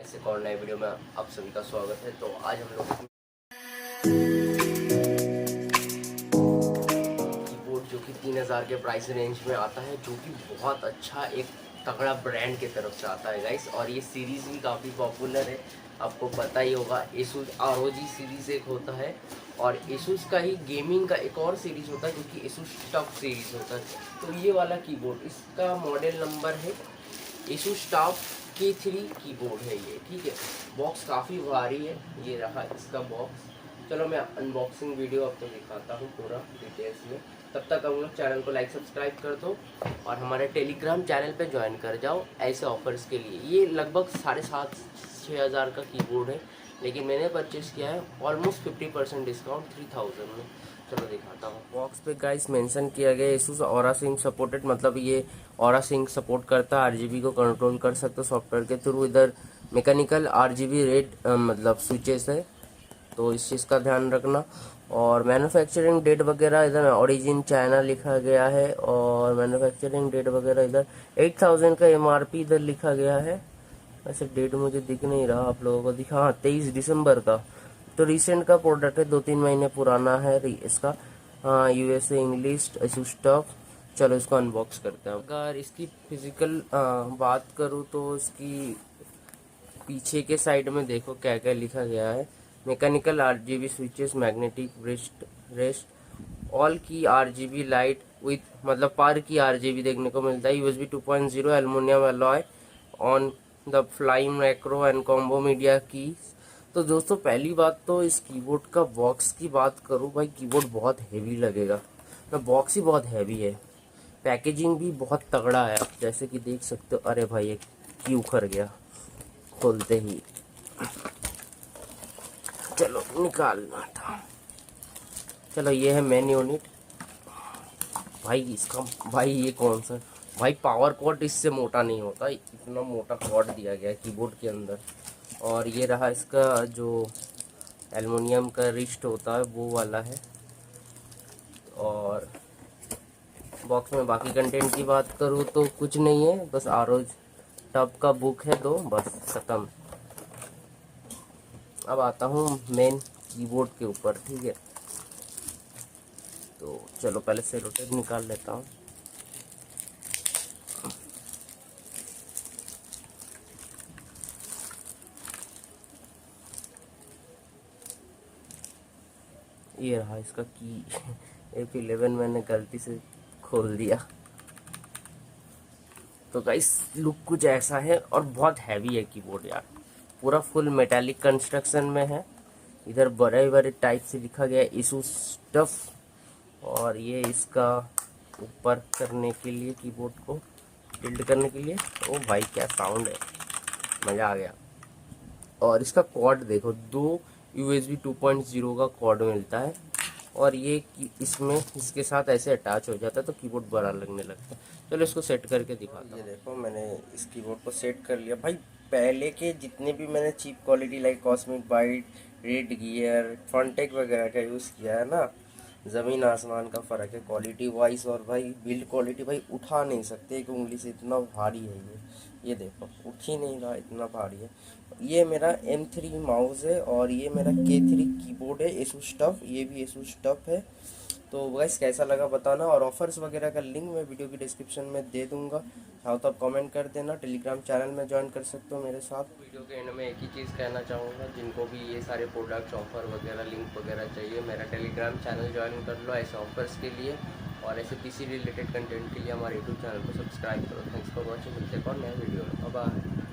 ऐसे और नए वीडियो में आप सभी का स्वागत है। तो आज हम लोग कीबोर्ड जो कि 3000 के प्राइस रेंज में आता है, जो कि बहुत अच्छा एक तगड़ा ब्रांड की तरफ से आता है गाइस। और ये सीरीज़ भी काफ़ी पॉपुलर है, आपको पता ही होगा। एसूस ROG सीरीज़ एक होता है और एसूस का ही गेमिंग का एक और सीरीज़ होता है जो कि एसूस टफ सीरीज़ होता है। तो ये वाला कीबोर्ड, इसका मॉडल नंबर है एसूस टफ K3 कीबोर्ड है ये, ठीक है। बॉक्स काफ़ी भारी है, ये रहा इसका बॉक्स। चलो मैं अनबॉक्सिंग वीडियो आपको दिखाता हूँ पूरा डिटेल्स में। तब तक हम लोग चैनल को लाइक सब्सक्राइब कर दो और हमारे टेलीग्राम चैनल पे ज्वाइन कर जाओ ऐसे ऑफर्स के लिए। ये लगभग 7,500-6,000 का कीबोर्ड है, लेकिन मैंने परचेज़ किया है ऑलमोस्ट 50% डिस्काउंट 3000 में। चलो दिखाता हूँ। बॉक्स पे गाइस मेंशन किया गया एसूस ऑरा सिंक सपोर्टेड, मतलब ये ऑरा सिंक सपोर्ट करता है। RGB को कंट्रोल कर सकते हो सॉफ्टवेयर के थ्रू। इधर मैकेनिकल RGB रेड मतलब स्विचेस है, तो इस चीज़ का ध्यान रखना। और मैन्युफैक्चरिंग डेट वगैरह इधर ओरिजिन चाइना लिखा गया है, और मैन्युफैक्चरिंग डेट वगैरह इधर 8000 का MRP इधर लिखा गया है। वैसे डेट मुझे दिख नहीं रहा, आप लोगों को दिखा, हाँ 23 दिसंबर का। तो रिसेंट का प्रोडक्ट है, 2-3 महीने पुराना है इसका। हाँ USA इंग्लिश एसूस टफ। चलो इसको अनबॉक्स करते हैं। अगर इसकी फिजिकल बात करूँ तो इसकी पीछे के साइड में देखो क्या क्या लिखा गया है। Mechanical RGB switches, magnetic rest, all की RGB लाइट विथ मतलब पर की RGB देखने को मिलता है। USB 2.0 aluminium alloy on the fly macro and combo media की। तो दोस्तों पहली बात तो इस कीबोर्ड का बॉक्स की बात करूँ, भाई कीबोर्ड बहुत हेवी लगेगा। बॉक्स ही बहुत हैवी है, पैकेजिंग भी बहुत तगड़ा है, आप जैसे कि देख सकते हो। अरे भाई ये की उखड़ गया खोलते ही, चलो निकालना था। चलो ये है मेन यूनिट। भाई इसका, भाई ये कौन सा, भाई पावर कॉर्ड इससे मोटा नहीं होता, इतना मोटा कॉर्ड दिया गया है कीबोर्ड के अंदर। और ये रहा इसका जो एल्युमिनियम का रिस्ट होता है वो वाला है। और बॉक्स में बाकी कंटेंट की बात करूँ तो कुछ नहीं है, बस ROG टफ का बुक है दो, बस खत्म। अब आता हूँ मेन कीबोर्ड के ऊपर, ठीक है। तो चलो पहले सेलो टेप निकाल लेता हूँ। ये रहा इसका की F11 मैंने गलती से खोल दिया। तो गाइस लुक कुछ ऐसा है और बहुत हैवी है कीबोर्ड यार, पूरा फुल मेटालिक कंस्ट्रक्शन में है। इधर बड़े बड़े टाइप से लिखा गया है एसूस टफ। और ये इसका ऊपर करने के लिए, कीबोर्ड को बिल्ड करने के लिए। ओ भाई क्या साउंड है, मज़ा आ गया। और इसका कॉर्ड देखो, 2 USB 2.0 का कॉर्ड मिलता है। और ये इसमें इसके साथ ऐसे अटैच हो जाता है तो कीबोर्ड बड़ा लगने लगता है। चलो इसको सेट करके दिखाता हूँ। ये देखो मैंने इस कीबोर्ड को सेट कर लिया। भाई पहले के जितने भी मैंने cheap quality like Cosmic Byte, Red Gear, Fantech वगैरह का यूज़ किया है ना, ज़मीन आसमान का फ़र्क है क्वालिटी वाइज। और भाई बिल्ड क्वालिटी भाई उठा नहीं सकते एक उंगली से, इतना भारी है ये देखो उठ ही नहीं रहा, इतना भारी है। ये मेरा M3 माउस है और ये मेरा K3 कीबोर्ड है एसूस टफ, ये भी एसूस टफ है। तो गाइस कैसा लगा बताना, और ऑफर्स वगैरह का लिंक मैं वीडियो की डिस्क्रिप्शन में दे दूंगा, चाहो तो आप कमेंट कर देना। टेलीग्राम चैनल में ज्वाइन कर सकते हो मेरे साथ। वीडियो के एंड में एक ही चीज़ कहना चाहूँगा, जिनको भी ये सारे प्रोडक्ट्स ऑफर वगैरह लिंक वगैरह चाहिए, मेरा टेलीग्राम चैनल ज्वाइन कर लो ऐसे ऑफर्स के लिए। और ऐसे PC रिलेटेड कंटेंट के लिए हमारे यूट्यूब चैनल को सब्सक्राइब करो। थैंक्स फॉर वॉचिंग, मिलते हैं और नए वीडियो में, बाय।